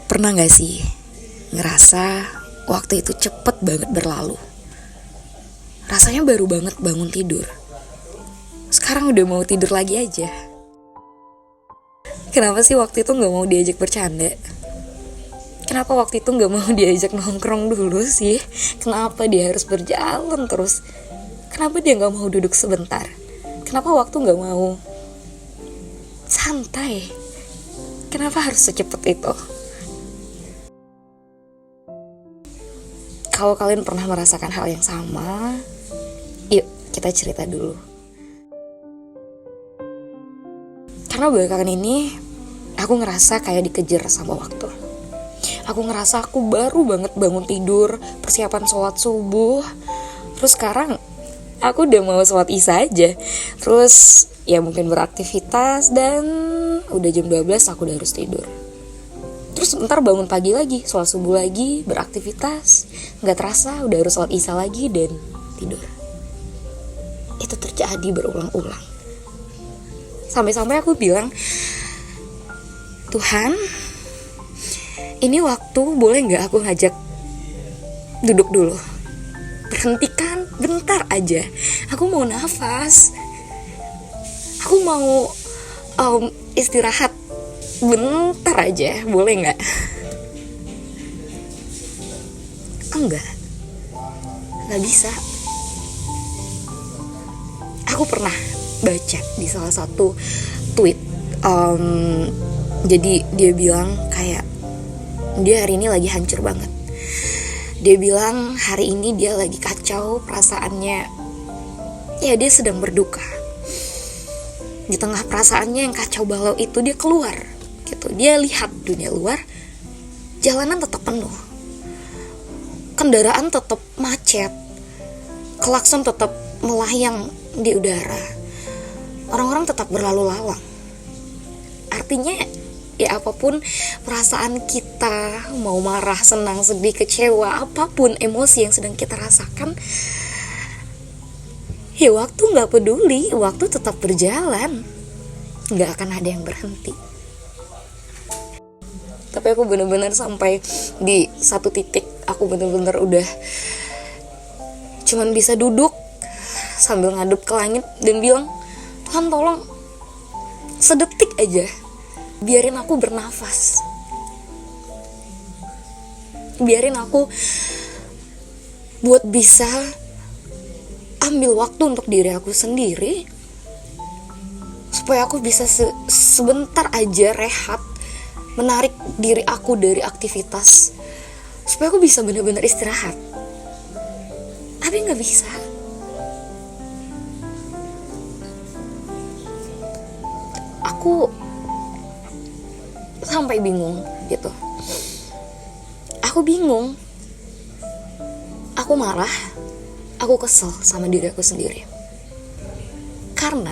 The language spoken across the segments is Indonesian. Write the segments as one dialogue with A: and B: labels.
A: Pernah gak sih ngerasa waktu itu cepet banget berlalu? Rasanya baru banget bangun tidur. Sekarang udah mau tidur lagi aja. Kenapa sih waktu itu gak mau diajak bercanda? Kenapa waktu itu gak mau diajak nongkrong dulu sih? Kenapa dia harus berjalan terus? Kenapa dia gak mau duduk sebentar? Kenapa waktu gak mau santai? Kenapa harus secepat itu? Kalau kalian pernah merasakan hal yang sama, yuk kita cerita dulu. Karena belakangan ini aku ngerasa kayak dikejar sama waktu. Aku ngerasa aku baru banget bangun tidur, persiapan sholat subuh. Terus sekarang aku udah mau sholat isya aja. Terus ya mungkin beraktivitas dan udah jam 12 aku udah harus tidur. Terus ntar bangun pagi lagi, sholat subuh lagi, beraktivitas. Gak terasa udah harus sholat isya lagi dan tidur. Itu terjadi berulang-ulang. Sampai-sampai aku bilang, Tuhan, ini waktu boleh gak aku ngajak duduk dulu? Berhentikan bentar aja. Aku mau nafas. Aku mau istirahat bentar aja, boleh gak? Enggak, gak bisa. Aku pernah baca di salah satu tweet, jadi dia bilang kayak dia hari ini lagi hancur banget. Dia bilang hari ini dia lagi kacau perasaannya. Ya dia sedang berduka. Di tengah perasaannya yang kacau balau itu dia keluar gitu. Dia lihat dunia luar, jalanan tetap penuh, kendaraan tetap macet, klakson tetap melayang di udara, orang-orang tetap berlalu lalang. Artinya ya apapun perasaan kita, mau marah, senang, sedih, kecewa, apapun emosi yang sedang kita rasakan, ya waktu gak peduli, waktu tetap berjalan, gak akan ada yang berhenti. Tapi aku benar-benar sampai di satu titik aku benar-benar udah cuman bisa duduk sambil ngadep ke langit dan bilang, Tuhan tolong sedetik aja biarin aku bernafas, biarin aku buat bisa ambil waktu untuk diri aku sendiri, supaya aku bisa sebentar aja rehat, menarik diri aku dari aktivitas, supaya aku bisa benar-benar istirahat. Tapi gak bisa. Aku sampai bingung gitu. Aku bingung. Aku marah. Aku kesel sama diri aku sendiri. Karena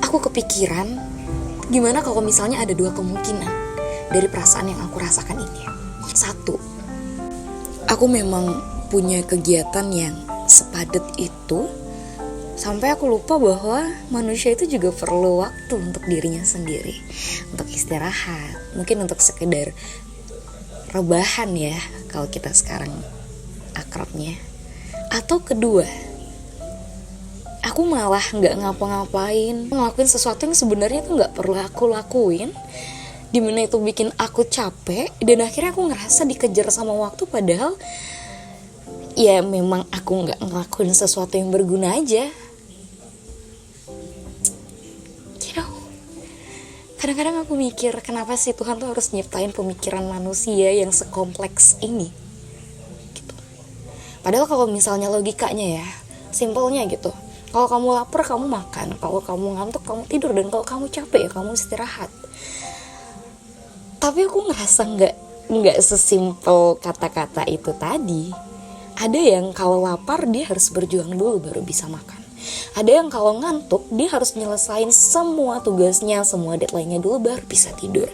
A: aku kepikiran, gimana kalau misalnya ada dua kemungkinan dari perasaan yang aku rasakan ini. Satu, aku memang punya kegiatan yang sepadat itu sampai aku lupa bahwa manusia itu juga perlu waktu untuk dirinya sendiri, untuk istirahat, mungkin untuk sekedar rebahan ya kalau kita sekarang akrabnya. Atau kedua, aku malah gak ngapa-ngapain, ngelakuin sesuatu yang sebenarnya tuh gak perlu aku lakuin, dimana itu bikin aku capek, dan akhirnya aku ngerasa dikejar sama waktu, padahal ya memang aku gak ngelakuin sesuatu yang berguna aja. Kadang-kadang aku mikir, kenapa sih Tuhan tuh harus nyiptain pemikiran manusia yang sekompleks ini gitu. Padahal kalau misalnya logikanya ya, simpelnya gitu, kalau kamu lapar kamu makan, kalau kamu ngantuk kamu tidur, dan kalau kamu capek ya kamu istirahat. Tapi aku ngerasa nggak sesimpel kata-kata itu tadi. Ada yang kalau lapar dia harus berjuang dulu baru bisa makan. Ada yang kalau ngantuk dia harus nyelesain semua tugasnya, semua deadline-nya dulu baru bisa tidur.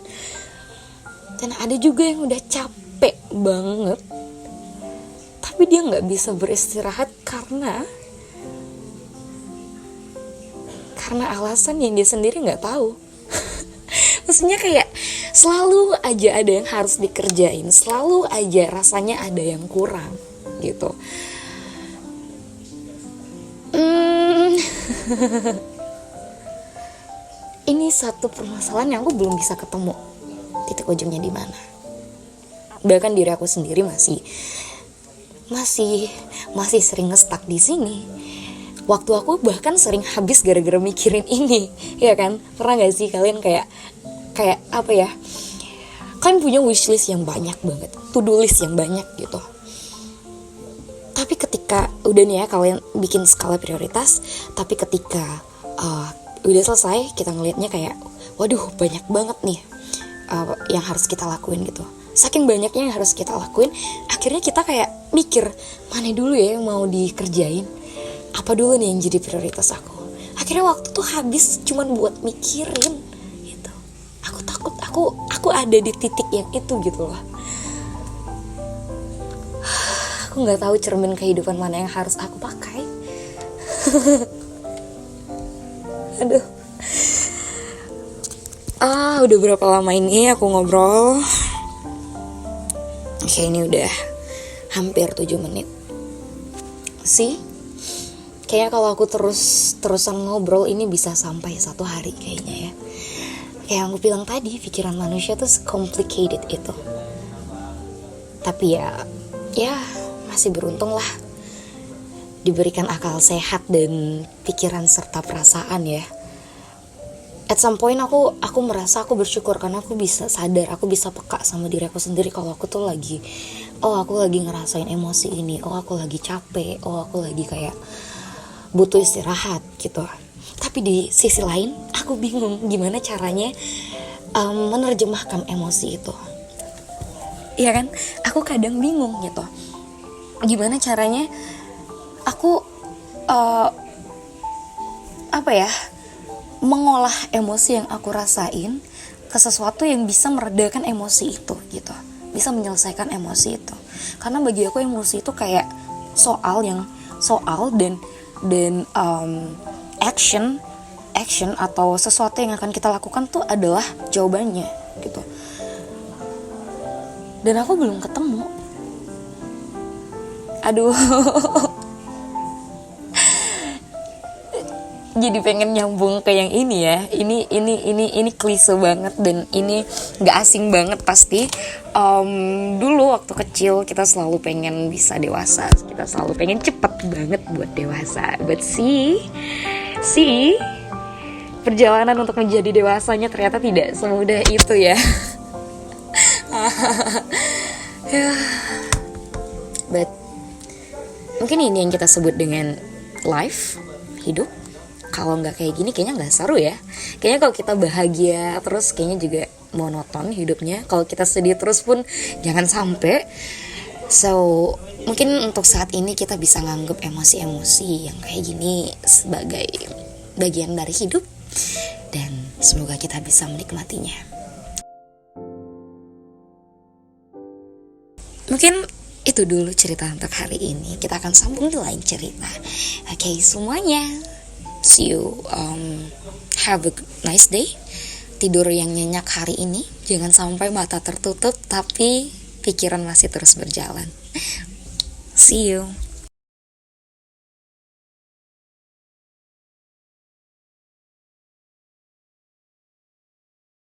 A: Dan ada juga yang udah capek banget tapi dia nggak bisa beristirahat karena alasan yang dia sendiri nggak tahu. Maksudnya kayak selalu aja ada yang harus dikerjain, selalu aja rasanya ada yang kurang gitu. Ini satu permasalahan yang aku belum bisa ketemu titik ujungnya di mana. Bahkan diri aku sendiri masih sering nge-stuck di sini. Waktu aku bahkan sering habis gara-gara mikirin ini, ya kan? Pernah gak sih kalian kayak apa ya? Kalian punya wishlist yang banyak banget, to-do list yang banyak gitu. Tapi ketika udah nih ya kalian bikin skala prioritas, tapi ketika udah selesai kita ngelihatnya kayak, waduh banyak banget nih yang harus kita lakuin gitu. Saking banyaknya yang harus kita lakuin, akhirnya kita kayak mikir, mana dulu ya yang mau dikerjain, apa dulu nih yang jadi prioritas aku. Akhirnya waktu tuh habis cuman buat mikirin gitu. Aku takut aku ada di titik yang itu gitu loh. Aku nggak tahu cermin kehidupan mana yang harus aku pakai. Aduh. Udah berapa lama ini aku ngobrol? Oke, ini udah hampir 7 menit. Kayaknya kalau aku terusan ngobrol ini bisa sampai 1 hari kayaknya ya. Kayak aku bilang tadi, pikiran manusia tuh complicated itu. Tapi ya masih beruntung lah diberikan akal sehat dan pikiran serta perasaan ya. At some point aku merasa aku bersyukur karena aku bisa sadar, aku bisa peka sama diri aku sendiri kalau aku tuh lagi ngerasain emosi ini, aku lagi capek, aku lagi kayak butuh istirahat gitu. Tapi di sisi lain aku bingung gimana caranya menerjemahkan emosi itu. Iya kan? Aku kadang bingung gitu. Gimana caranya aku mengolah emosi yang aku rasain ke sesuatu yang bisa meredakan emosi itu gitu, bisa menyelesaikan emosi itu. Karena bagi aku emosi itu kayak soal dan action atau sesuatu yang akan kita lakukan tuh adalah jawabannya gitu. Dan aku belum ketemu. Aduh. Jadi pengen nyambung ke yang ini ya. Ini klise banget dan ini nggak asing banget pasti. Dulu waktu kecil kita selalu pengen bisa dewasa, kita selalu pengen cepet banget buat dewasa. But see, perjalanan untuk menjadi dewasanya ternyata tidak semudah itu ya. But mungkin ini yang kita sebut dengan life, hidup. Kalau nggak kayak gini kayaknya nggak seru ya. Kayaknya kalau kita bahagia terus kayaknya juga monoton hidupnya. Kalau kita sedih terus pun jangan sampai. So mungkin untuk saat ini kita bisa nganggep emosi-emosi yang kayak gini sebagai bagian dari hidup. Dan semoga kita bisa menikmatinya. Mungkin itu dulu cerita untuk hari ini. Kita akan sambung di lain cerita. Oke, semuanya. See you, have a nice day. Tidur yang nyenyak hari ini. Jangan sampai mata tertutup tapi pikiran masih terus berjalan. See you.